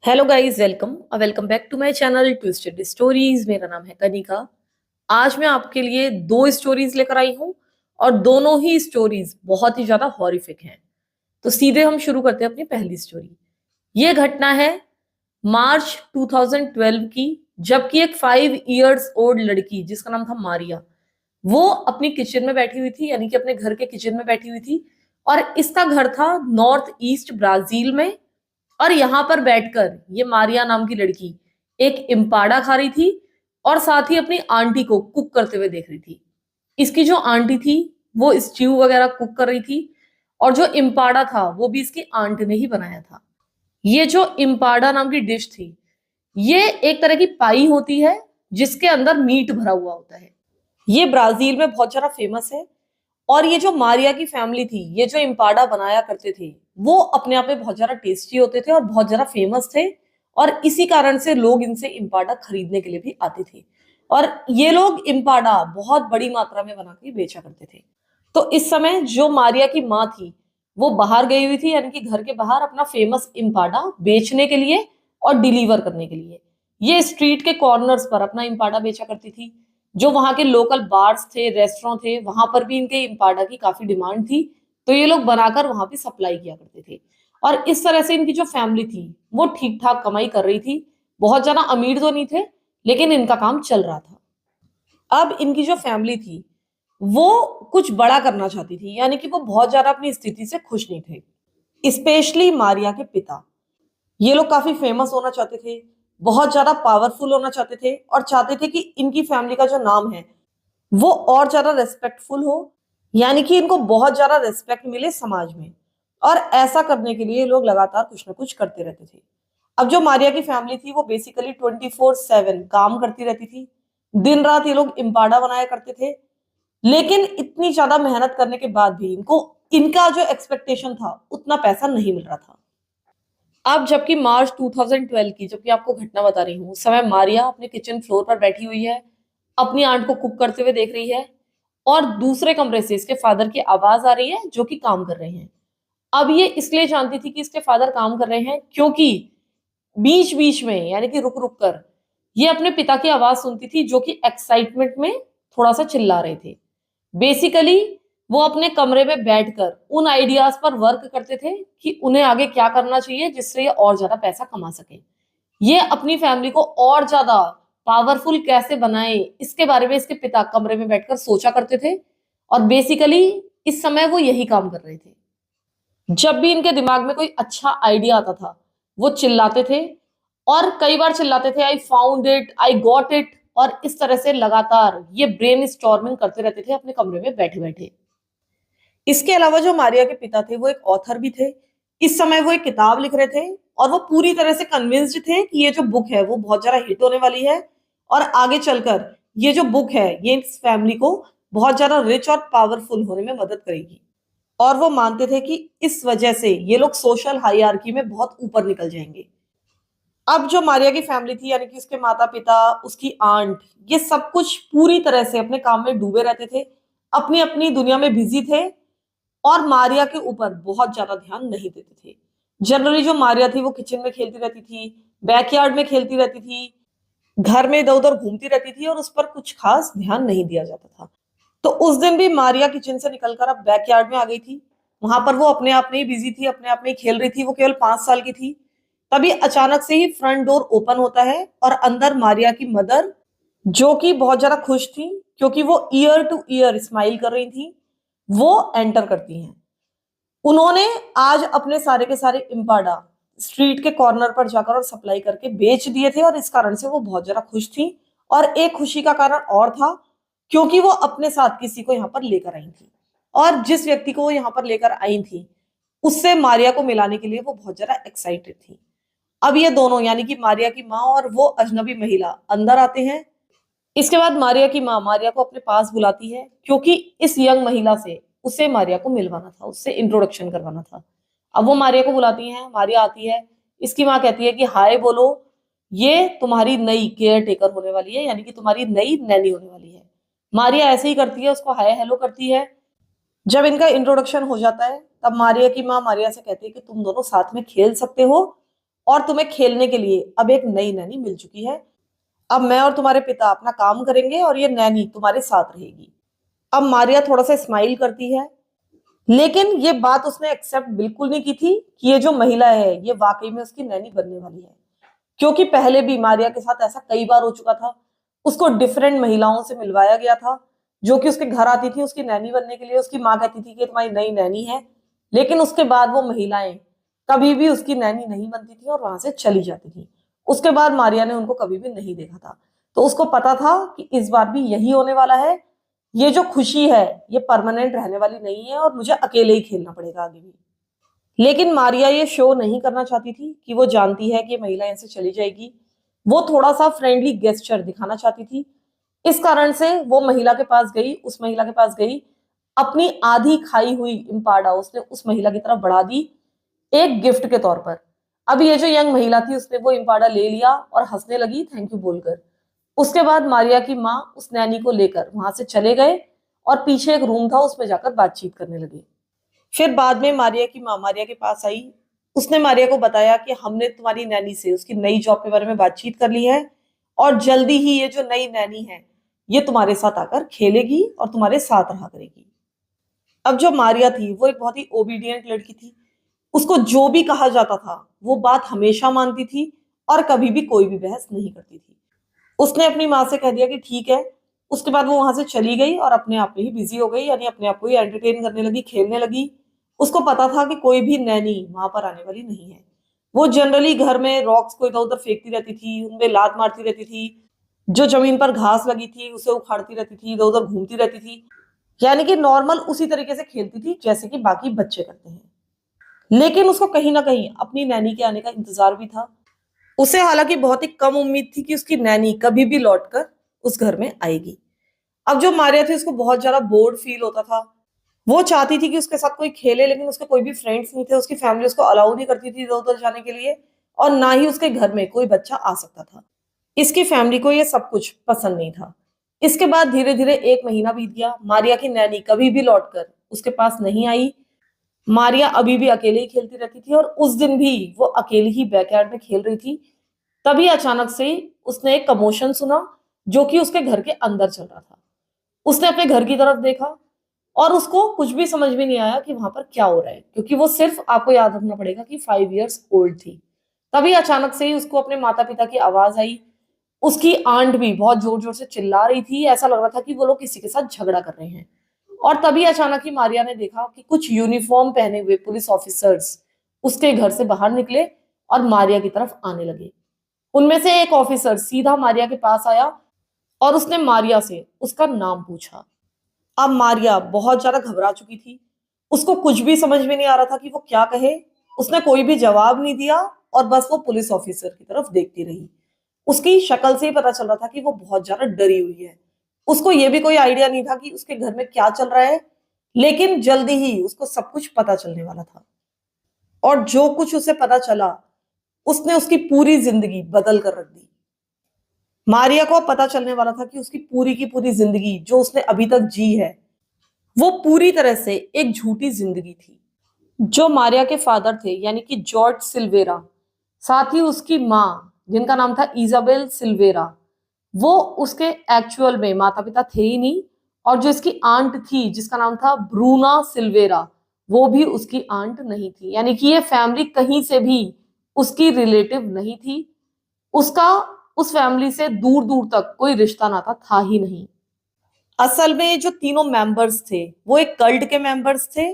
Hello guys, welcome back to my channel twisted stories. मेरा नाम है कनिका। आज मैं आपके लिए दो स्टोरीज लेकर आई हूँ और दोनों ही स्टोरीज बहुत ही ज्यादा हॉरिफिक हैं। तो सीधे हम शुरू करते हैं अपनी पहली स्टोरी। ये घटना है मार्च 2012 की, जबकि एक 5 इयर्स ओल्ड लड़की जिसका नाम था मारिया, वो अपनी किचन में बैठी हुई थी, यानी कि अपने घर के किचन में बैठी हुई थी। और इसका घर था नॉर्थ ईस्ट ब्राजील में। और यहां पर बैठकर ये मारिया नाम की लड़की एक इम्पाड़ा खा रही थी और साथ ही अपनी आंटी को कुक करते हुए देख रही थी। इसकी जो आंटी थी वो स्ट्यू वगैरह कुक कर रही थी और जो इम्पाड़ा था वो भी इसकी आंट ने ही बनाया था। ये जो इम्पाड़ा नाम की डिश थी, ये एक तरह की पाई होती है जिसके अंदर मीट भरा हुआ होता है। ये ब्राजील में बहुत ज्यादा फेमस है। और ये जो मारिया की फैमिली थी, ये जो इम्पाड़ा बनाया करते थे, वो अपने आप में बहुत ज्यादा टेस्टी होते थे और बहुत ज्यादा फेमस थे। और इसी कारण से लोग इनसे इम्पाड़ा खरीदने के लिए भी आते थे। और ये लोग इम्पाड़ा बहुत बड़ी मात्रा में बना के बेचा करते थे। तो इस समय जो मारिया की माँ थी, वो बाहर गई हुई थी, यानी कि घर के बाहर अपना फेमस इम्पाड़ा बेचने के लिए और डिलीवर करने के लिए। ये स्ट्रीट के कॉर्नर्स पर अपना इम्पाड़ा बेचा करती थी। जो वहां के लोकल बार्स थे, रेस्टोरेंट थे, वहां पर भी इनके इम्पाड़ा की काफी डिमांड थी। तो ये लोग बनाकर वहां पे सप्लाई किया करते थे। और इस तरह से इनकी जो फैमिली थी वो ठीक ठाक कमाई कर रही थी। बहुत ज्यादा अमीर तो नहीं थे, लेकिन इनका काम चल रहा था। अब इनकी जो फैमिली थी वो कुछ बड़ा करना चाहती थी, यानी कि वो बहुत ज्यादा अपनी स्थिति से खुश नहीं थे। स्पेशली मारिया के पिता, ये लोग काफी फेमस होना चाहते थे, बहुत ज्यादा पावरफुल होना चाहते थे और चाहते थे कि इनकी फैमिली का जो नाम है वो और ज्यादा रेस्पेक्टफुल हो, यानी कि इनको बहुत ज्यादा रेस्पेक्ट मिले समाज में। और ऐसा करने के लिए लोग लगातार कुछ ना कुछ करते रहते थे। अब जो मारिया की फैमिली थी वो बेसिकली 24/7 काम करती रहती थी। दिन रात ये लोग इम्पाड़ा बनाया करते थे। लेकिन इतनी ज्यादा मेहनत करने के बाद भी इनको इनका जो एक्सपेक्टेशन था उतना पैसा नहीं मिल रहा था। अब जबकि मार्च 2012 की, जबकि आपको घटना बता रही हूँ, उस समय मारिया अपने किचन फ्लोर पर बैठी हुई है, अपनी आंट को कुक करते हुए देख रही है। और दूसरे कमरे से इसके फादर की आवाज आ रही है जो कि काम कर रहे हैं। अब ये इसलिए जानती थी कि इसके फादर काम कर रहे हैं क्योंकि बीच बीच में, यानी कि रुक रुक कर, ये अपने पिता की आवाज सुनती थी जो कि एक्साइटमेंट में थोड़ा सा चिल्ला रहे थे। बेसिकली वो अपने कमरे में बैठकर उन आइडियाज पर वर्क करते थे कि उन्हें आगे क्या करना चाहिए जिससे ये और ज्यादा पैसा कमा सके। ये अपनी फैमिली को और ज्यादा पावरफुल कैसे बनाए, इसके बारे में इसके पिता कमरे में बैठकर सोचा करते थे। और बेसिकली इस समय वो यही काम कर रहे थे। जब भी इनके दिमाग में कोई अच्छा आइडिया आता था, वो चिल्लाते थे। और कई बार चिल्लाते थे, I found it, I got it. और इस तरह से लगातार ये ब्रेन स्टॉर्मिंग करते रहते थे अपने कमरे में बैठे बैठे। इसके अलावा जो मारिया के पिता थे वो एक ऑथर भी थे। इस समय वो एक किताब लिख रहे थे और वो पूरी तरह से कन्विंस्ड थे कि ये जो बुक है वो बहुत ज्यादा हिट होने वाली है। और आगे चलकर ये जो बुक है ये इस फैमिली को बहुत ज्यादा रिच और पावरफुल होने में मदद करेगी। और वो मानते थे कि इस वजह से ये लोग सोशल हायरार्की में बहुत ऊपर निकल जाएंगे। अब जो मारिया की फैमिली थी, यानी कि उसके माता पिता, उसकी आंट, ये सब कुछ पूरी तरह से अपने काम में डूबे रहते थे, अपनी अपनी दुनिया में बिजी थे और मारिया के ऊपर बहुत ज्यादा ध्यान नहीं देते थे। जनरली जो मारिया थी वो किचन में खेलती रहती थी, बैकयार्ड में खेलती रहती थी, घर में इधर उधर घूमती रहती थी और उस पर कुछ खास ध्यान नहीं दिया जाता था। तो उस दिन भी मारिया किचन से निकलकर अब बैकयार्ड में आ गई थी। वहां पर वो अपने आप में ही बिजी थी, अपने आप में ही खेल रही थी। वो केवल 5 साल की थी। तभी अचानक से ही फ्रंट डोर ओपन होता है और अंदर मारिया की मदर, जो कि बहुत ज्यादा खुश थी क्योंकि वो ईयर टू ईयर स्माइल कर रही थी, वो एंटर करती हैं। उन्होंने आज अपने सारे के सारे इम्पाड़ा स्ट्रीट के कॉर्नर पर जाकर और सप्लाई करके बेच दिए थे और इस कारण से वो बहुत ज्यादा खुश थी। और एक खुशी का कारण और था, क्योंकि वो अपने साथ किसी को यहाँ पर लेकर आई थी। और जिस व्यक्ति को वो यहाँ पर लेकर आई थी उससे मारिया को मिलाने के लिए वो बहुत ज्यादा एक्साइटेड थी। अब ये दोनों, यानी कि मारिया की माँ और वो अजनबी महिला, अंदर आते हैं। इसके बाद मारिया की माँ मारिया को अपने पास बुलाती है क्योंकि इस यंग महिला से उसे मारिया को मिलवाना था, उससे इंट्रोडक्शन करवाना था। अब वो मारिया को बुलाती हैं, मारिया आती है। इसकी माँ कहती है कि हाय बोलो, ये तुम्हारी नई केयर टेकर होने वाली है, यानी कि तुम्हारी नई नैनी होने वाली है। मारिया ऐसे ही करती है, उसको हाय हेलो करती है। जब इनका इंट्रोडक्शन हो जाता है तब मारिया की माँ मारिया से कहती है कि तुम दोनों साथ में खेल सकते हो और तुम्हें खेलने के लिए अब एक नई नैनी मिल चुकी है। अब मैं और तुम्हारे पिता अपना काम करेंगे और ये नैनी तुम्हारे साथ रहेगी। अब मारिया थोड़ा सा स्माइल करती है, लेकिन ये बात उसने एक्सेप्ट बिल्कुल नहीं की थी कि ये जो महिला है ये वाकई में उसकी नैनी बनने वाली है, क्योंकि पहले भी मारिया के साथ ऐसा कई बार हो चुका था। उसको डिफरेंट महिलाओं से मिलवाया गया था जो कि उसके घर आती थी उसकी नैनी बनने के लिए। उसकी माँ कहती थी कि तुम्हारी नई नैनी है, लेकिन उसके बाद वो महिलाएं कभी भी उसकी नैनी नहीं बनती थी और वहां से चली जाती थी। उसके बाद मारिया ने उनको कभी भी नहीं देखा था, तो उसको पता था कि इस बार भी यही होने वाला है। ये जो खुशी है ये परमानेंट रहने वाली नहीं है और मुझे अकेले ही खेलना पड़ेगा आगे भी। लेकिन मारिया ये शो नहीं करना चाहती थी कि वो जानती है कि ये महिला ऐसे चली जाएगी। वो थोड़ा सा फ्रेंडली गेस्चर दिखाना चाहती थी। इस कारण से वो महिला के पास गई, उस महिला के पास गई, अपनी आधी खाई हुई इम्पाडा उसने उस महिला की तरफ बढ़ा दी एक गिफ्ट के तौर पर। अब ये जो यंग महिला थी उसने वो इम्पाडा ले लिया और हंसने लगी थैंक यू बोलकर। उसके बाद मारिया की माँ उस नैनी को लेकर वहां से चले गए और पीछे एक रूम था उसमें जाकर बातचीत करने लगे। फिर बाद में मारिया की माँ मारिया के पास आई। उसने मारिया को बताया कि हमने तुम्हारी नैनी से उसकी नई जॉब के बारे में बातचीत कर ली है और जल्दी ही ये जो नई नैनी है ये तुम्हारे साथ आकर खेलेगी और तुम्हारे साथ रहा करेगी। अब जो मारिया थी वो एक बहुत ही ओबीडियंट लड़की थी। उसको जो भी कहा जाता था वो बात हमेशा मानती थी और कभी भी कोई भी बहस नहीं करती थी। उसने अपनी माँ से कह दिया कि ठीक है। उसके बाद वो वहां से चली गई और अपने आप में ही बिजी हो गई, यानी अपने आप को ही एंटरटेन करने लगी, खेलने लगी। उसको पता था कि कोई भी नैनी वहां पर आने वाली नहीं है। वो जनरली घर में रॉक्स को इधर उधर फेंकती रहती थी, उनमें लात मारती रहती थी, जो जमीन पर घास लगी थी उसे उखाड़ती रहती थी, इधर उधर घूमती रहती थी, यानी कि नॉर्मल उसी तरीके से खेलती थी जैसे कि बाकी बच्चे करते हैं। लेकिन उसको कहीं ना कहीं अपनी नैनी के आने का इंतजार भी था। उसे हालांकि बहुत ही कम उम्मीद थी कि उसकी नैनी कभी भी लौटकर उस घर में आएगी। अब जो मारिया थी उसको बहुत ज्यादा बोर्ड फील होता था। वो चाहती थी कि उसके साथ कोई खेले, लेकिन उसके कोई भी फ्रेंड्स नहीं थे। उसकी फैमिली उसको अलाउ नहीं करती थी इधर उधर जाने के लिए, और ना ही उसके घर में कोई बच्चा आ सकता था। इसकी फैमिली को ये सब कुछ पसंद नहीं था। इसके बाद धीरे धीरे एक महीना बीत गया। मारिया की नैनी कभी भी लौटकर उसके पास नहीं आई। मारिया अभी भी अकेले ही खेलती रहती थी और उस दिन भी वो अकेली ही बैकयार्ड में खेल रही थी। तभी अचानक से उसने एक कमोशन सुना जो कि उसके घर के अंदर चल रहा था। उसने अपने घर की तरफ देखा और उसको कुछ भी समझ में नहीं आया कि वहां पर क्या हो रहा है, क्योंकि वो सिर्फ, आपको याद रखना पड़ेगा कि 5 years ओल्ड थी। तभी अचानक से ही उसको अपने माता पिता की आवाज आई। उसकी आंट भी बहुत जोर जोर से चिल्ला रही थी, ऐसा लग रहा था कि वो लोग किसी के साथ झगड़ा कर रहे हैं। और तभी अचानक ही मारिया ने देखा कि कुछ यूनिफॉर्म पहने हुए पुलिस ऑफिसर्स उसके घर से बाहर निकले और मारिया की तरफ आने लगे। उनमें से एक ऑफिसर सीधा मारिया के पास आया और उसने मारिया से उसका नाम पूछा। अब मारिया बहुत ज्यादा घबरा चुकी थी। उसको कुछ भी समझ में नहीं आ रहा था कि वो क्या कहे। उसने कोई भी जवाब नहीं दिया और बस वो पुलिस ऑफिसर की तरफ देखती रही। उसकी शक्ल से ही पता चल रहा था कि वो बहुत ज्यादा डरी हुई है। उसको ये भी कोई आइडिया नहीं था कि उसके घर में क्या चल रहा है, लेकिन जल्दी ही उसको सब कुछ पता चलने वाला था। और जो कुछ उसे पता चला उसने उसकी पूरी जिंदगी बदल कर रख दी। मारिया को पता चलने वाला था कि उसकी पूरी की पूरी जिंदगी जो उसने अभी तक जी है वो पूरी तरह से एक झूठी जिंदगी थी। जो मारिया के फादर थे यानी कि जॉर्ज सिल्वेरा, साथ ही उसकी माँ जिनका नाम था इजाबेल सिल्वेरा, वो उसके एक्चुअल में माता पिता थे ही नहीं। और जो इसकी आंट थी जिसका नाम था ब्रूना सिल्वेरा, वो भी उसकी आंट नहीं थी। यानी कि ये फैमिली कहीं से भी उसकी रिलेटिव नहीं थी। उसका उस फैमिली से दूर दूर तक कोई रिश्ता नाता था ही नहीं। असल में जो तीनों मेंबर्स थे वो एक कल्ट के मेंबर्स थे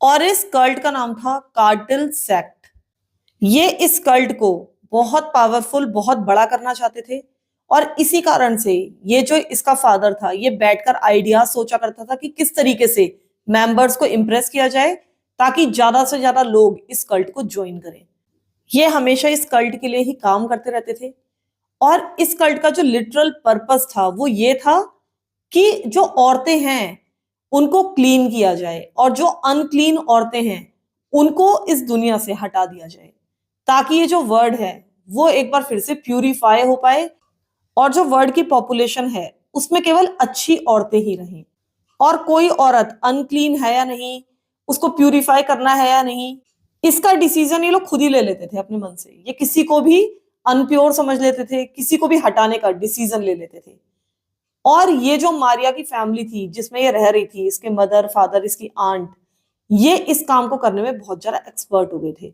और इस कल्ट का नाम था कार्टिल सेक्ट। ये इस कल्ट को बहुत पावरफुल, बहुत बड़ा करना चाहते थे। और इसी कारण से ये जो इसका फादर था ये बैठकर आइडिया सोचा करता था कि किस तरीके से मेंबर्स को इम्प्रेस किया जाए ताकि ज्यादा से ज्यादा लोग इस कल्ट को ज्वाइन करें। ये हमेशा इस कल्ट के लिए ही काम करते रहते थे। और इस कल्ट का जो लिटरल पर्पस था वो ये था कि जो औरतें हैं उनको क्लीन किया जाए और जो अनक्लीन औरतें हैं उनको इस दुनिया से हटा दिया जाए, ताकि ये जो वर्ड है वो एक बार फिर से प्यूरिफाई हो पाए और जो वर्ल्ड की पॉपुलेशन है उसमें केवल अच्छी औरतें ही रहें। और कोई औरत अनक्लीन है या नहीं, उसको प्यूरिफाई करना है या नहीं, इसका डिसीजन ये लोग खुद ही ले लेते थे अपने मन से, ये किसी को भी अनप्योर समझ लेते थे, किसी को भी हटाने का डिसीजन ले लेते थे। और ये जो मारिया की फैमिली थी जिसमें ये रह रही थी, इसके मदर फादर, इसकी आंट, ये इस काम को करने में बहुत ज्यादा एक्सपर्ट हो गए थे।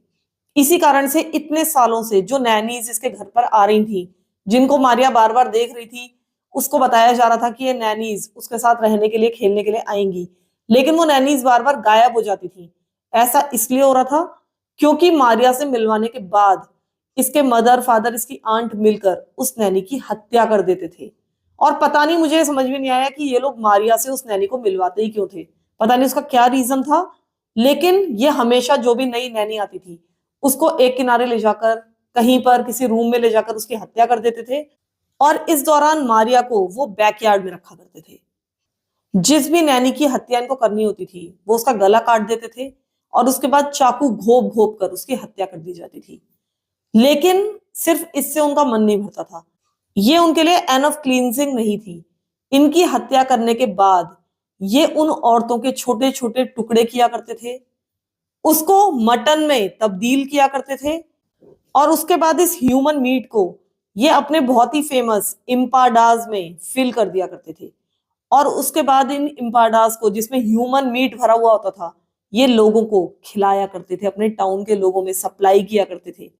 इसी कारण से इतने सालों से जो नैनीज इसके घर पर आ रही थी, जिनको मारिया बार बार देख रही थी, उसको बताया जा रहा था कि ये नैनीज उसके साथ रहने के लिए, खेलने के लिए आएंगी, लेकिन वो नैनीज बार बार गायब हो जाती थी। ऐसा इसलिए हो रहा था क्योंकि मारिया से मिलवाने के बाद इसके मदर फादर, इसकी आंट मिलकर उस नैनी की हत्या कर देते थे। और पता नहीं, मुझे समझ में नहीं आया कि ये लोग मारिया से उस नैनी को मिलवाते ही क्यों थे। पता नहीं उसका क्या रीजन था, लेकिन ये हमेशा जो भी नई नैनी आती थी उसको एक किनारे ले जाकर, कहीं पर किसी रूम में ले जाकर उसकी हत्या कर देते थे। और इस दौरान मारिया को वो बैकयार्ड में रखा करते थे। जिस भी नैनी की हत्या इनको करनी होती थी वो उसका गला काट देते थे और उसके बाद चाकू घोप घोप कर उसकी हत्या कर दी जाती थी। लेकिन सिर्फ इससे उनका मन नहीं भरता था, ये उनके लिए एनफ क्लींजिंग नहीं थी। इनकी हत्या करने के बाद ये उन औरतों के छोटे छोटे टुकड़े किया करते थे, उसको मटन में तब्दील किया करते थे, और उसके बाद इस ह्यूमन मीट को ये अपने बहुत ही फेमस इम्पाडाज में फिल कर दिया करते थे। और उसके बाद इन इम्पाडास को, जिसमें ह्यूमन मीट भरा हुआ होता था, ये लोगों को खिलाया करते थे, अपने टाउन के लोगों में सप्लाई किया करते थे।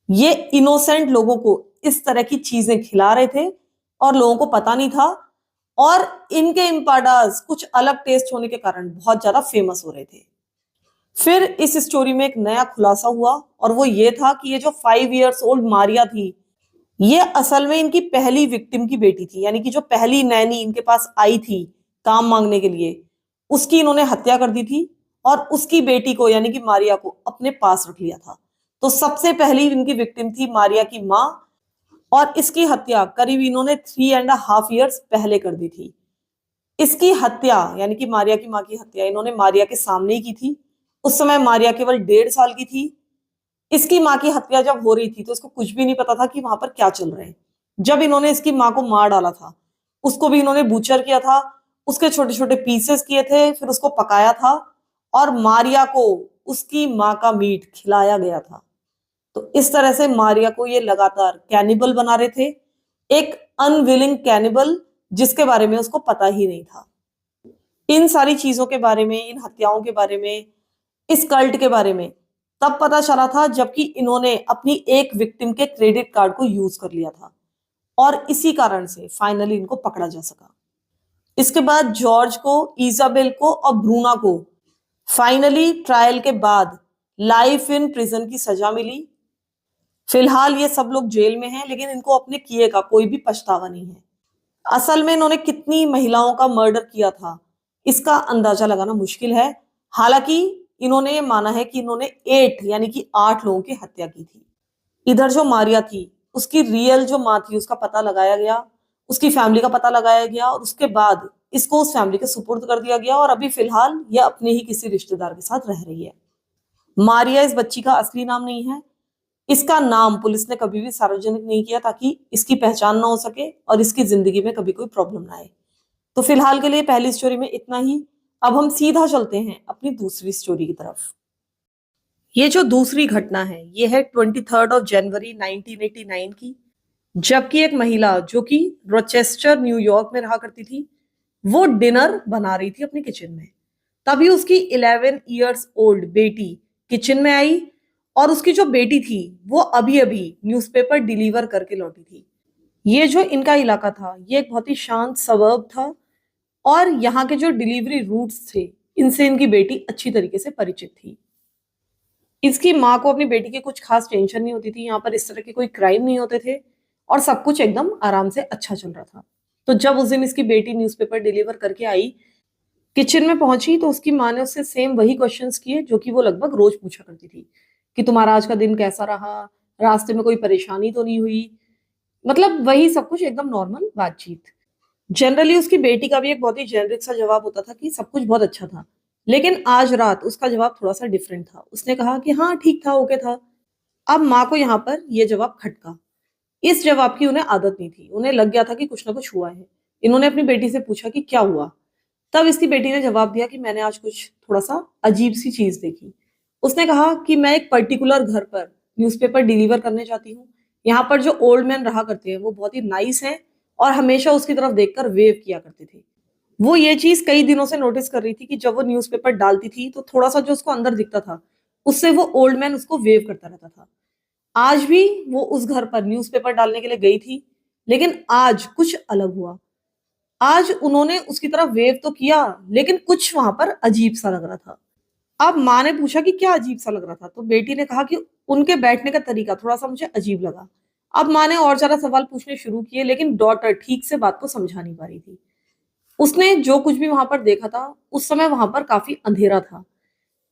ये इनोसेंट लोगों को इस तरह की चीजें खिला रहे थे और लोगों को पता नहीं था। और इनके इम्पाडास कुछ अलग टेस्ट होने के कारण बहुत ज्यादा फेमस हो रहे थे। फिर इस स्टोरी में एक नया खुलासा हुआ, और वो ये था कि ये जो 5 years old मारिया थी, ये असल में इनकी पहली विक्टिम की बेटी थी। यानी कि जो पहली नैनी इनके पास आई थी काम मांगने के लिए, उसकी इन्होंने हत्या कर दी थी और उसकी बेटी को यानी कि मारिया को अपने पास रख लिया था। तो सबसे पहली इनकी विक्टिम थी मारिया की माँ, और इसकी हत्या करीब इन्होंने 3.5 years पहले कर दी थी। इसकी हत्या यानी कि मारिया की माँ की हत्या इन्होंने मारिया के सामने ही की थी। उस समय मारिया केवल 1.5 साल की थी। इसकी माँ की हत्या जब हो रही थी तो उसको कुछ भी नहीं पता था कि वहां पर क्या चल रहा है। जब इन्होंने इसकी माँ को मार डाला था, उसको भी इन्होंने बूचर किया था, उसके छोटे छोटे पीसेस किए थे, फिर उसको पकाया था और मारिया को उसकी माँ का मीट खिलाया गया था। तो इस तरह से मारिया को ये लगातार कैनिबल बना रहे थे, एक अनविलिंग कैनिबल जिसके बारे में उसको पता ही नहीं था। इन सारी चीजों के बारे में, इन हत्याओं के बारे में, इस कल्ट के बारे में तब पता चला था जबकि इन्होंने अपनी एक विक्टिम के क्रेडिट कार्ड को यूज कर लिया था, और इसी कारण से फाइनली इनको पकड़ा जा सका। इसके बाद जॉर्ज को, इजाबेल को और ब्रूना को फाइनली ट्रायल के बाद लाइफ इन प्रिजन की सजा मिली। फिलहाल ये सब लोग जेल में हैं, लेकिन इनको अपने किए का कोई भी पछतावा नहीं है। असल में इन्होंने कितनी महिलाओं का मर्डर किया था इसका अंदाजा लगाना मुश्किल है। हालांकि इन्होंने ये माना है कि इन्होंने 8 यानी कि 8 लोगों की हत्या की थी। इधर जो मारिया थी उसकी रियल जो माँ थी उसका पता लगाया गया, उसकी फैमिली का पता लगाया गया, और उसके बाद इसको उस फैमिली के सुपुर्द कर दिया गया, और अभी फिलहाल यह अपने ही किसी रिश्तेदार के साथ रह रही है। मारिया इस बच्ची का असली नाम नहीं है। इसका नाम पुलिस ने कभी भी सार्वजनिक नहीं किया ताकि इसकी पहचान ना हो सके और इसकी जिंदगी में कभी कोई प्रॉब्लम ना आए। तो फिलहाल के लिए पहली स्टोरी में इतना ही। अब हम सीधा चलते हैं अपनी दूसरी स्टोरी की तरफ। ये जो दूसरी घटना है ये है 23 जनवरी 1989 की, जबकि एक महिला जो कि रोचेस्टर न्यूयॉर्क में रहा करती थी, वो डिनर बना रही थी अपने किचन में। तभी उसकी 11 years old बेटी किचन में आई, और उसकी जो बेटी थी वो अभी अभी न्यूज़पेपर डिलीवर करके लौटी थी। ये जो इनका इलाका था ये एक बहुत ही शांत सबर्ब था, और यहाँ के जो डिलीवरी रूट्स थे इनसे इनकी बेटी अच्छी तरीके से परिचित थी। इसकी माँ को अपनी बेटी की कुछ खास टेंशन नहीं होती थी, यहाँ पर इस तरह के कोई क्राइम नहीं होते थे और सब कुछ एकदम आराम से अच्छा चल रहा था। तो जब उस दिन इसकी बेटी न्यूज़पेपर डिलीवर करके आई, किचन में पहुंची, तो उसकी माँ ने उससे सेम वही क्वेश्चंस किए जो कि वो लगभग रोज पूछा करती थी कि तुम्हारा आज का दिन कैसा रहा, रास्ते में कोई परेशानी तो नहीं हुई। मतलब वही सब कुछ, एकदम नॉर्मल बातचीत। जनरली उसकी बेटी का भी एक बहुत ही जेनरिक सा जवाब होता था कि सब कुछ बहुत अच्छा था, लेकिन आज रात उसका जवाब थोड़ा सा डिफरेंट था। उसने कहा कि हाँ ठीक था, ओके था। अब माँ को यहाँ पर यह जवाब खटका। इस जवाब की उन्हें आदत नहीं थी, उन्हें लग गया था कि कुछ ना कुछ हुआ है। इन्होंने अपनी बेटी से पूछा कि क्या हुआ। तब इसकी बेटी ने जवाब दिया कि मैंने आज कुछ थोड़ा सा अजीब सी चीज देखी। उसने कहा कि मैं एक पर्टिकुलर घर पर न्यूज़पेपर डिलीवर करने जाती हूँ। यहाँ पर जो ओल्ड मैन रहा करते हैं वो बहुत ही नाइस हैं और हमेशा उसकी तरफ देखकर वेव किया करते थे। वो ये चीज़ कई दिनों से नोटिस कर रही थी कि जब वो न्यूज़पेपर डालती थी तो थोड़ा-सा जो उसको अंदर दिखता था, उससे वो ओल्ड मैन उसको वेव करता रहता था। आज भी वो उस घर पर न्यूज़पेपर डालने के लिए गई थी, लेकिन आज कुछ अलग हुआ। आज उन्होंने उसकी तरफ वेव तो किया, लेकिन कुछ वहाँ पर अजीब-सा लग रहा था। अब माँ ने पूछा कि क्या अजीब-सा लग रहा था? तो बेटी ने कहा कि उनके बैठने का तरीका थोड़ा-सा मुझे अजीब लगा। अब माँ ने और ज़्यादा सवाल पूछने शुरू किए, लेकिन डॉटर ठीक से बात को समझा नहीं पा रही थी। उसने जो कुछ भी वहाँ पर देखा था, उस समय वहाँ पर काफ़ी अंधेरा था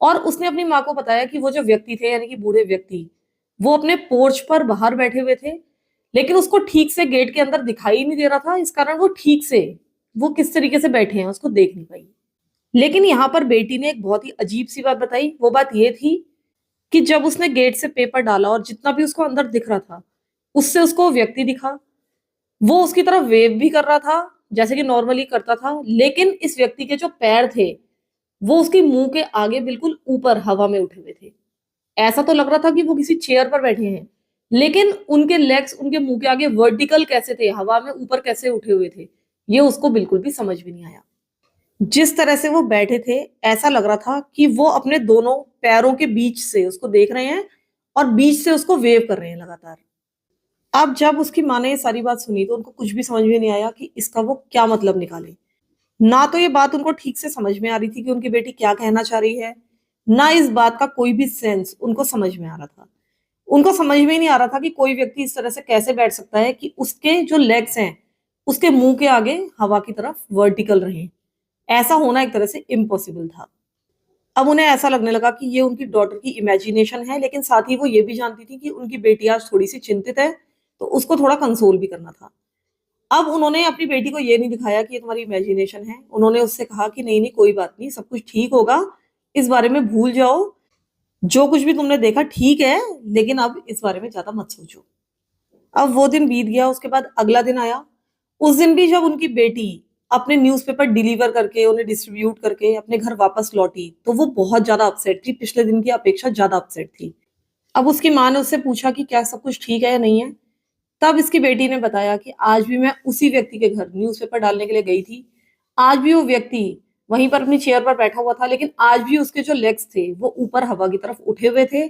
और उसने अपनी माँ को बताया कि वो जो व्यक्ति थे, यानी कि बूढ़े व्यक्ति, वो अपने पोर्च पर बाहर बैठे हुए थे, लेकिन उसको ठीक से गेट के अंदर दिखाई ही नहीं दे रहा था, इस कारण वो ठीक से वो किस तरीके से बैठे हैं, उसको देख नहीं पाई। लेकिन यहाँ पर बेटी ने एक बहुत ही अजीब-सी बात बताई, वो बात ये थी कि जब उसने गेट से पेपर डाला और जितना भी उसको अंदर दिख रहा था, उससे उसको वो व्यक्ति दिखा। वो उसकी तरफ वेव भी कर रहा था, जैसे कि नॉर्मली करता था, लेकिन इस व्यक्ति के जो पैर थे, वो उसके मुँह के आगे बिल्कुल ऊपर हवा में उठे हुए थे। ऐसा तो लग रहा था कि वो किसी चेयर पर बैठे हैं, लेकिन उनके लेग्स उनके मुँह के आगे वर्टिकल कैसे थे, हवा में ऊपर कैसे उठे हुए थे, ये उसको बिल्कुल भी समझ में नहीं आया। जिस तरह से वो बैठे थे, ऐसा लग रहा था कि वो अपने दोनों पैरों के बीच से उसको देख रहे हैं और बीच से उसको वेव कर रहे हैं लगातार। अब जब उसकी माँ ने ये सारी बात सुनी तो उनको कुछ भी समझ में नहीं आया कि इसका वो क्या मतलब निकाले। ना तो ये बात उनको ठीक से समझ में आ रही थी कि उनकी बेटी क्या कहना चाह रही है, ना इस बात का कोई भी सेंस उनको समझ में आ रहा था। उनको समझ में ही नहीं आ रहा था कि कोई व्यक्ति इस तरह से कैसे बैठ सकता है कि उसके जो लेग्स हैं, उसके मुँह के आगे हवा की तरफ वर्टिकल रहें। ऐसा होना एक तरह से इम्पॉसिबल था। अब उन्हें ऐसा लगने लगा कि ये उनकी डॉटर की इमेजिनेशन है, लेकिन साथ ही वो ये भी जानती थी कि उनकी बेटी आज थोड़ी-सी चिंतित है, तो उसको थोड़ा कंसोल भी करना था। अब उन्होंने अपनी बेटी को ये नहीं दिखाया कि ये तुम्हारी इमेजिनेशन है। उन्होंने उससे कहा कि नहीं, नहीं कोई बात नहीं, सब कुछ ठीक होगा, इस बारे में भूल जाओ। जो कुछ भी तुमने देखा ठीक है, लेकिन अब इस बारे में ज़्यादा मत सोचो। अब वो दिन बीत गया, उसके बाद अगला दिन आया। उस दिन भी जब उनकी बेटी अपने न्यूज़पेपर डिलीवर करके, उन्हें डिस्ट्रीब्यूट करके अपने घर वापस लौटी, तो वो बहुत ज़्यादा अपसेट थी, पिछले दिन की अपेक्षा ज़्यादा अपसेट थी। अब उसकी माँ ने उससे पूछा कि क्या सब कुछ ठीक है या नहीं है? तब इसकी बेटी ने बताया कि आज भी मैं उसी व्यक्ति के घर न्यूज़पेपर डालने के लिए गई थी। आज भी वो व्यक्ति वहीं पर अपनी चेयर पर बैठा हुआ था, लेकिन आज भी उसके जो लेग्स थे, वो ऊपर हवा की तरफ उठे हुए थे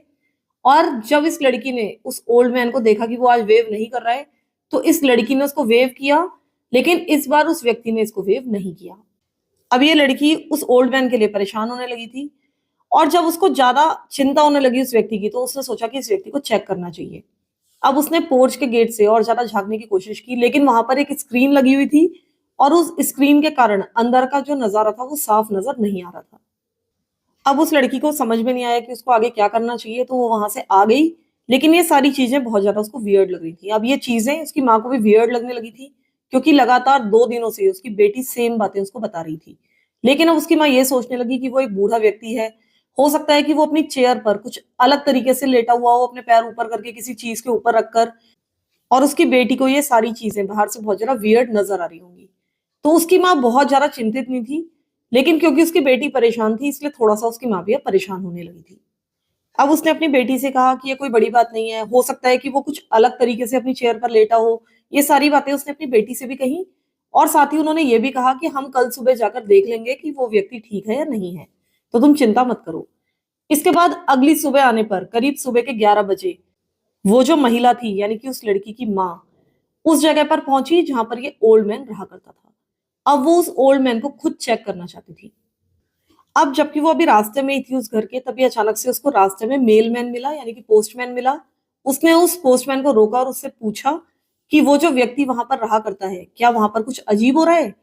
और जब इस लड़की ने उस ओल्ड मैन को देखा कि वो आज वेव नहीं कर रहा है, तो इस लड़की ने उसको वेव किया, लेकिन इस बार उस व्यक्ति ने इसको वेव नहीं किया। अब ये लड़की उस ओल्ड मैन के लिए परेशान होने लगी थी और जब उसको ज़्यादा चिंता होने लगी उस व्यक्ति की, तो उसने सोचा कि इस व्यक्ति को चेक करना चाहिए। अब उसने पोर्च के गेट से और ज़्यादा झाँकने की कोशिश की, लेकिन वहाँ पर एक स्क्रीन लगी हुई थी और उस स्क्रीन के कारण अंदर का जो नज़ारा था, वो साफ नज़र नहीं आ रहा था। अब उस लड़की को समझ में नहीं आया कि उसको आगे क्या करना चाहिए, तो वो वहाँ से आ गई, लेकिन ये सारी चीज़ें बहुत ज़्यादा उसको वियर्ड लग रही थी। अब ये चीज़ें उसकी माँ को भी वियर्ड लगने लगी थी, क्योंकि लगातार 2 दिनों से उसकी बेटी सेम बातें उसको बता रही थी। लेकिन अब उसकी माँ ये सोचने लगी कि वो एक बूढ़ा व्यक्ति है, हो सकता है कि वो अपनी चेयर पर कुछ अलग तरीके से लेटा हुआ हो, अपने पैर ऊपर करके किसी चीज़ के ऊपर रखकर, और उसकी बेटी को ये सारी चीज़ें बाहर से बहुत ज़्यादा वियर्ड नज़र आ रही होंगी। तो उसकी माँ बहुत ज़्यादा चिंतित नहीं थी, लेकिन क्योंकि उसकी बेटी परेशान थी, इसलिए थोड़ा-सा उसकी माँ भी अब परेशान होने लगी थी। अब उसने अपनी बेटी से कहा कि ये कोई बड़ी बात नहीं है, हो सकता है कि वो कुछ अलग तरीके से अपनी चेयर पर लेटा हो। ये सारी बातें उसने अपनी बेटी से भी कहीं और साथ ही उन्होंने ये भी कहा कि हम कल सुबह जाकर देख लेंगे कि वो व्यक्ति ठीक है या नहीं है, तो तुम चिंता मत करो। इसके बाद अगली सुबह आने पर करीब सुबह के 11 बजे वो जो महिला थी, यानी कि उस लड़की की माँ, उस जगह पर पहुंची जहां पर ये ओल्ड मैन रहा करता था। अब वो उस ओल्ड मैन को खुद चेक करना चाहती थी। अब जबकि वो अभी रास्ते में ही थी उस घर के, तभी अचानक से उसको रास्ते में मेलमैन मिला, यानी कि पोस्टमैन मिला। उसने उस पोस्टमैन को रोका और उससे पूछा कि वो जो व्यक्ति वहां पर रहा करता है, क्या वहां पर कुछ अजीब हो रहा है?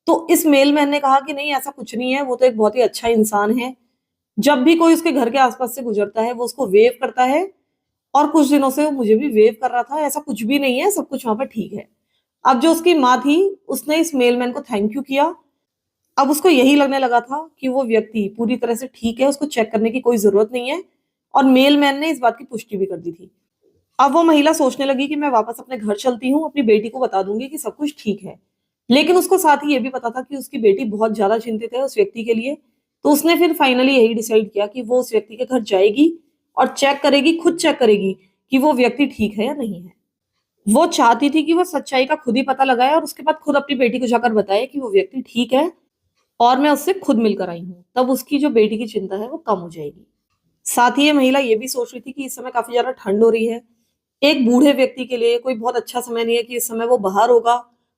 तो इस मेलमैन ने कहा कि नहीं, ऐसा कुछ नहीं है, वो तो एक बहुत ही अच्छा इंसान है। जब भी कोई उसके घर के आसपास से गुजरता है, वो उसको वेव करता है और कुछ दिनों से वो मुझे भी वेव कर रहा था। ऐसा कुछ भी नहीं है, सब कुछ वहां पर ठीक है। अब जो उसकी माँ थी, उसने इस मेलमैन को थैंक यू किया। अब उसको यही लगने लगा था कि वो व्यक्ति पूरी तरह से ठीक है, उसको चेक करने की कोई ज़रूरत नहीं है, और मेलमैन ने इस बात की पुष्टि भी कर दी थी। अब वो महिला सोचने लगी कि मैं वापस अपने घर चलती हूँ, अपनी बेटी को बता दूँगी कि सब कुछ ठीक है। लेकिन उसको साथ ही ये भी पता था कि उसकी बेटी बहुत ज़्यादा चिंतित है उस व्यक्ति के लिए, तो उसने फिर फाइनली यही डिसाइड किया कि वो उस व्यक्ति के घर जाएगी और चेक करेगी, खुद चेक करेगी कि वो व्यक्ति ठीक है या नहीं है। वो चाहती थी कि वो सच्चाई का खुद ही पता लगाए और उसके बाद खुद अपनी बेटी को जाकर बताए कि वो व्यक्ति ठीक है और मैं उससे खुद मिलकर आई हूँ। तब उसकी जो बेटी की चिंता है वो कम हो जाएगी। साथ ही ये महिला ये भी सोच रही थी कि इस समय काफी ज्यादा ठंड हो रही है। एक बूढ़े व्यक्ति के लिए कोई बहुत अच्छा समय नहीं है कि इस समय वो बाहर होगा।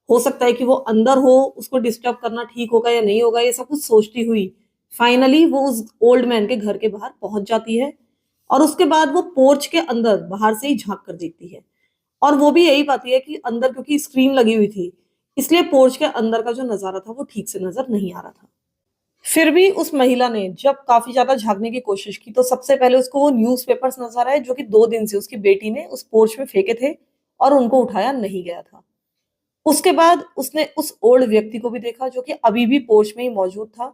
हो सकता है कि वो अंदर हो, उसको डिस्टर्ब करना ठीक होगा या नहीं होगा, ये सब कुछ सोचती हुई फाइनली वो उस ओल्ड मैन के घर के बाहर पहुंच जाती है और उसके बाद वो पोर्च के अंदर बाहर से ही झांक कर देखती है और वो भी यही पाती है कि अंदर क्योंकि स्क्रीन लगी हुई थी, इसलिए पोर्च के अंदर का जो नजारा था वो ठीक से नजर नहीं आ रहा था। फिर भी उस महिला ने जब काफी ज्यादा झाँकने की कोशिश की तो सबसे पहले उसको वो न्यूज़पेपर्स नजर आए जो कि 2 दिन से उसकी बेटी ने उस पोर्च में फेंके थे और उनको उठाया नहीं गया था। उसके बाद उसने उस ओल्ड व्यक्ति को भी देखा जो कि अभी भी पोर्च में ही मौजूद था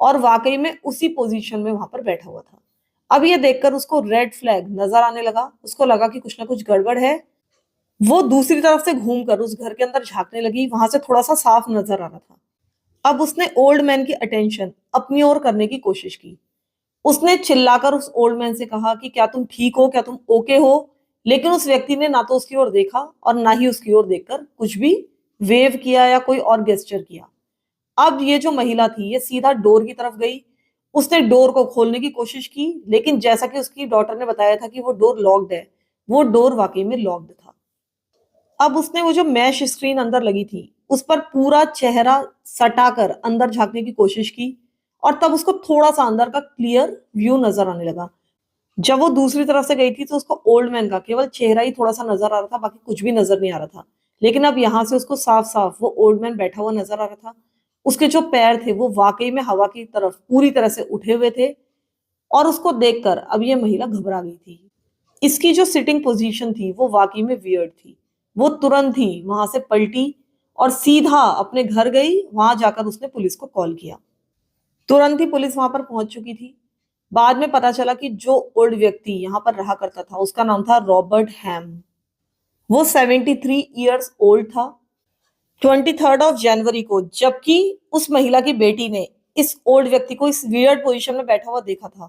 और वाकई में उसी पोजीशन में वहां पर बैठा हुआ था। अब ये देखकर उसको रेड फ्लैग नजर आने लगा, उसको लगा कि कुछ ना कुछ गड़बड़ है। वो दूसरी तरफ से घूमकर उस घर के अंदर झांकने लगी, वहां से थोड़ा सा साफ नजर आ रहा था। अब उसने ओल्ड मैन की अटेंशन अपनी ओर करने की कोशिश की। उसने चिल्लाकर उस ओल्ड मैन से कहा कि क्या तुम ठीक हो, क्या तुम ओके हो? लेकिन उस व्यक्ति ने ना तो उसकी ओर देखा और ना ही उसकी ओर देखकर कुछ भी वेव किया या कोई और गेस्चर किया। अब ये जो महिला थी ये सीधा डोर की तरफ गई। उसने डोर को खोलने की कोशिश की, लेकिन जैसा कि उसकी डॉटर ने बताया था कि वो डोर लॉक्ड है, वो डोर वाकई में लॉक्ड था। अब उसने वो जो मैश स्क्रीन अंदर लगी थी उस पर पूरा चेहरा सटाकर अंदर झांकने की कोशिश की और तब उसको थोड़ा सा अंदर का क्लियर व्यू नजर आने लगा। जब वो दूसरी तरफ से गई थी तो उसको ओल्ड मैन का केवल चेहरा ही थोड़ा सा नजर आ रहा था, बाकी कुछ भी नजर नहीं आ रहा था। लेकिन अब यहाँ से उसको साफ साफ वो ओल्ड मैन बैठा हुआ नजर आ रहा था। उसके जो पैर थे वो वाकई में हवा की तरफ पूरी तरह से उठे हुए थे और उसको देखकर अब ये महिला घबरा गई थी। इसकी जो सिटिंग पोजीशन थी वो वाकई में वियर्ड थी। वो तुरंत ही वहां से पलटी और सीधा अपने घर गई। वहां जाकर उसने पुलिस को कॉल किया। तुरंत ही पुलिस वहां पर पहुंच चुकी थी। बाद में पता चला कि जो ओल्ड व्यक्ति यहाँ पर रहा करता था उसका नाम था रॉबर्ट हैम। वो 73 ईयर्स ओल्ड था। 23 ऑफ जनवरी को जबकि उस महिला की बेटी ने इस ओल्ड व्यक्ति को इस वियर्ड पोजीशन में बैठा हुआ देखा था,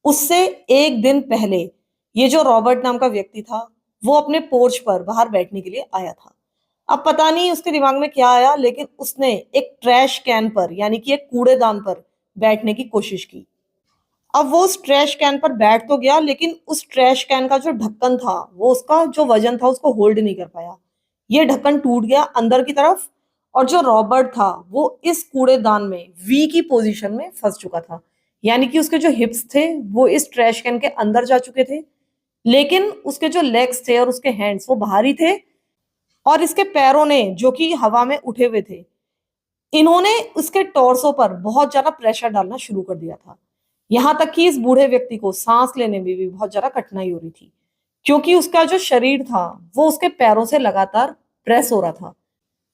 उससे एक दिन पहले ये जो रॉबर्ट नाम का व्यक्ति था वो अपने पोर्च पर बाहर बैठने के लिए आया था। अब पता नहीं उसके दिमाग में क्या आया, लेकिन उसने एक ट्रैश कैन पर यानी कि एक कूड़ेदान पर बैठने की कोशिश की। अब वो उस ट्रैश कैन पर बैठ तो गया, लेकिन उस ट्रैश कैन का जो ढक्कन था वो उसका जो वजन था उसको होल्ड नहीं कर पाया। ये ढक्कन टूट गया अंदर की तरफ और जो रॉबर्ट था वो इस कूड़ेदान में वी की पोजीशन में फंस चुका था। यानी कि उसके जो हिप्स थे वो इस ट्रैश कैन के अंदर जा चुके थे, लेकिन उसके जो लेग्स थे और उसके हैंड्स वो बाहर ही थे और इसके पैरों ने जो कि हवा में उठे हुए थे, इन्होंने उसके टॉर्सो पर बहुत ज्यादा प्रेशर डालना शुरू कर दिया था। यहां तक कि इस बूढ़े व्यक्ति को सांस लेने में भी बहुत ज्यादा कठिनाई हो रही थी, क्योंकि उसका जो शरीर था वो उसके पैरों से लगातार प्रेस हो रहा था।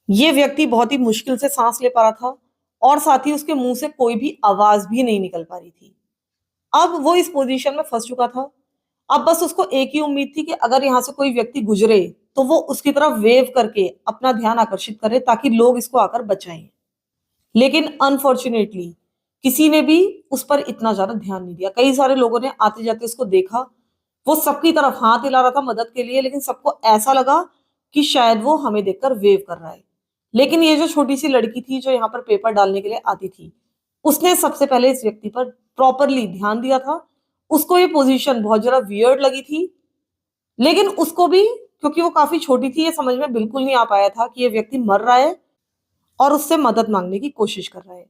ये व्यक्ति बहुत ही मुश्किल से सांस ले पा रहा था और साथ ही उसके मुंह से कोई भी आवाज भी नहीं निकल पा रही थी। अब वो इस पोजीशन में फंस चुका था। अब बस उसको एक ही उम्मीद थी कि अगर यहाँ से कोई व्यक्ति गुजरे तो वो उसकी तरफ वेव करके अपना ध्यान आकर्षित करे ताकि लोग इसको आकर बचाएं। लेकिन अनफॉर्चुनेटली किसी ने भी उस पर इतना ज्यादा ध्यान नहीं दिया। कई सारे लोगों ने आते जाते उसको देखा। वो सबकी तरफ हाथ हिला रहा था मदद के लिए, लेकिन सबको ऐसा लगा कि शायद वो हमें देखकर वेव कर रहा है। लेकिन ये जो छोटी सी लड़की थी जो यहाँ पर पेपर डालने के लिए आती थी, उसने सबसे पहले इस व्यक्ति पर प्रॉपरली ध्यान दिया था। उसको ये पोजीशन बहुत जरा वियर्ड लगी थी, लेकिन उसको भी क्योंकि वो काफी छोटी थी ये समझ में बिल्कुल नहीं आ पाया था कि ये व्यक्ति मर रहा है और उससे मदद मांगने की कोशिश कर रहा है।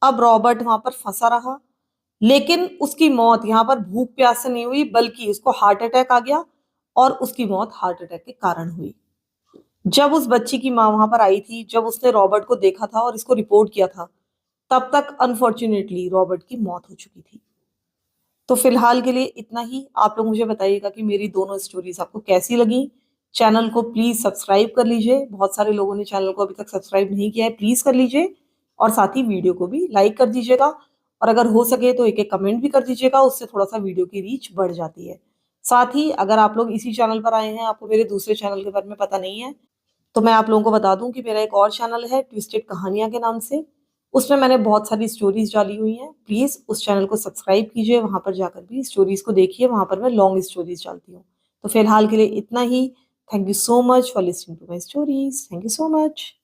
अब रॉबर्ट वहां पर फंसा रहा, लेकिन उसकी मौत यहाँ पर भूख प्यास से नहीं हुई बल्कि उसको हार्ट अटैक आ गया और उसकी मौत हार्ट अटैक के कारण हुई। जब उस बच्ची की माँ वहां पर आई थी, जब उसने रॉबर्ट को देखा था और इसको रिपोर्ट किया था, तब तक अनफॉर्चुनेटली रॉबर्ट की मौत हो चुकी थी। तो फिलहाल के लिए इतना ही। आप लोग मुझे बताइएगा कि मेरी दोनों स्टोरीज आपको कैसी लगी। चैनल को प्लीज सब्सक्राइब कर लीजिए। बहुत सारे लोगों ने चैनल को अभी तक सब्सक्राइब नहीं किया है, प्लीज कर लीजिए। और साथ ही वीडियो को भी लाइक कर दीजिएगा और अगर हो सके तो एक एक कमेंट भी कर दीजिएगा, उससे थोड़ा सा वीडियो की रीच बढ़ जाती है। साथ ही अगर आप लोग इसी चैनल पर आए हैं, आपको मेरे दूसरे चैनल के बारे में पता नहीं है, तो मैं आप लोगों को बता दूं कि मेरा एक और चैनल है ट्विस्टेड कहानियां के नाम से। उसमें मैंने बहुत सारी स्टोरीज डाली हुई हैं। प्लीज़ उस चैनल को सब्सक्राइब कीजिए, वहाँ पर जाकर भी स्टोरीज को देखिए, वहाँ पर मैं लॉन्ग स्टोरीज डालती हूँ। तो फिलहाल के लिए इतना ही। Thank you so much for listening to my stories. Thank you so much.